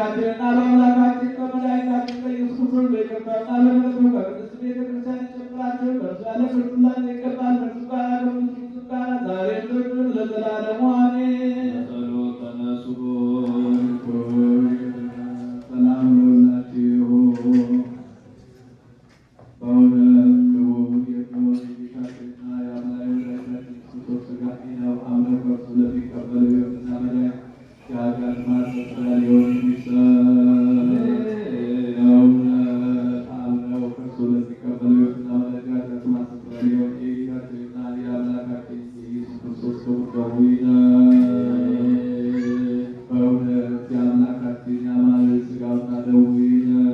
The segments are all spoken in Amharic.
በጌታችንና በአምላካችን በመድኃኒታችን በኢየሱስ ክርስቶስ በይቅርታውና በምሕረቱ በቅድስት ቤተ ክርስቲያን ይጨምራችሁ። በእርሱ ያለ ፍርዱላን ይገባል። በእርሱ ጋር ከመንፈስ ጋር ዛሬም ዘወትርም ለዘላለሙ አሜን። ጸሎት ተነሱ። ሰላም ለሁላችሁ። በእውነት ክቡር የሚሆን የጌታችንና የአምላካችን ክርስቶስ ሥጋ ነው። አምነው ከእርሱ ለሚቀበሉ ሕይወትና መዳን የኃጢአት ማስተስረያ ሊሆን አምነው ከእርሱ ለሚቀበሉ ሕይወትና መዳን የኃጢአት ማስተስረያ ሊሆን የጌታችንና የአምላካችን የኢየሱስ ክርስቶስ ክቡር ደሙ ነው። በእውነት የአምላካችን የአማኑኤል ሥጋውና ደሙ ነው።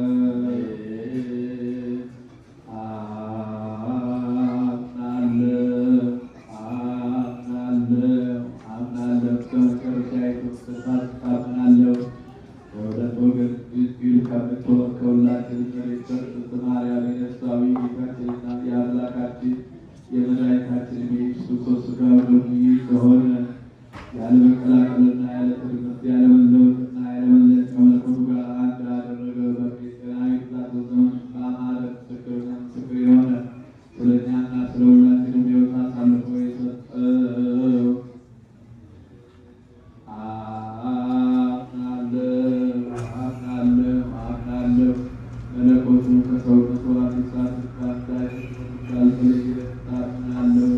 አምናለሁ እስከ መጨረሻይቱ ተስፋ አምናለሁ። በሁለት ወገን ድንግል ከምትሆን ከሁላችን ቅድስት ማርያም የነሳዊ ጌታችንና የአምላካችን የመድኃኒታችን የኢየሱስ ክርስቶስ ሥጋው ደሙ ይህ ከሆነ ያለ መቀላቀልና ያለ ትርምርት ያለ መለወጥና ያለ መለየት ከመለኮቱ ጋር አንድ አደረገው። በሚገናኙ ዘመን በአማረ ምስክር የሆነ ስለ እኛና ስለ ሁላችንም ሕይወቱን አሳልፎ የሰጠው አምናለሁ መለኮቱ ከሰውነቱ አንድ ሰዓት እንዳልተለየ እታምናለሁ።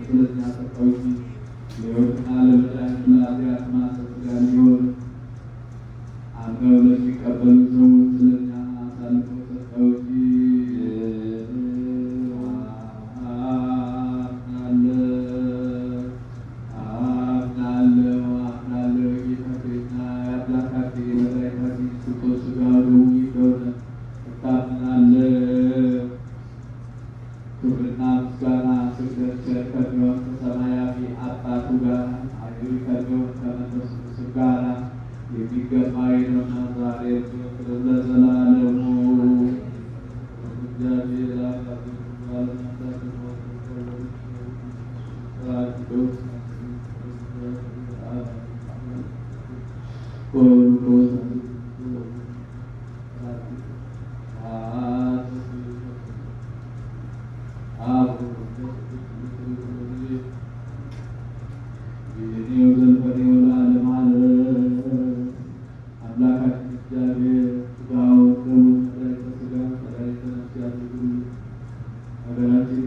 ስለ እኛ ሰጠው እንጂ ለሕይወትና ለመድኃኒት ለኃጢአት ማስተስረያ ሊሆን አምነው ለሚቀበሉ ሰዎች ስለ እኛ አሳልፎ ሰጠው እንጂ አምናለሁ። የጌታችንና የአምላካችን የመድኃኒታችን ክርስቶስ ሥጋው ደሙ እንደሆነ እታምናለሁ። ክብርና ምስጋና ስግደት ቸር ከሚሆን ከሰማያዊ አባቱ ጋር አክሊል ከሚሆን ከመንፈስ ቅዱስ ጋር የሚገባ ነውና ዛሬም ዘወትርም ለዘላለሙ እግዚአብሔር አምላካችን አምላካችን እግዚአብሔር ሥጋውን ደሙን መድኃኒተ ሥጋ መድኃኒተ ነፍስ ያድርግልን። ሀገራችን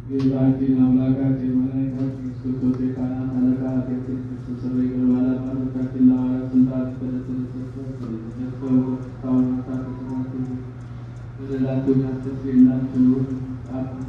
ጌታችን አምላካችን መድኃኒታችን ኢየሱስ ክርስቶስ የካህናት አለቃ ኃጢአትን የሚያስተሰርይ ይቅር ባለ አባቶቻችን ለሐዋርያት ሥልጣን ስለተሰጠ በደላቸውን ያስተሰርይላችሁ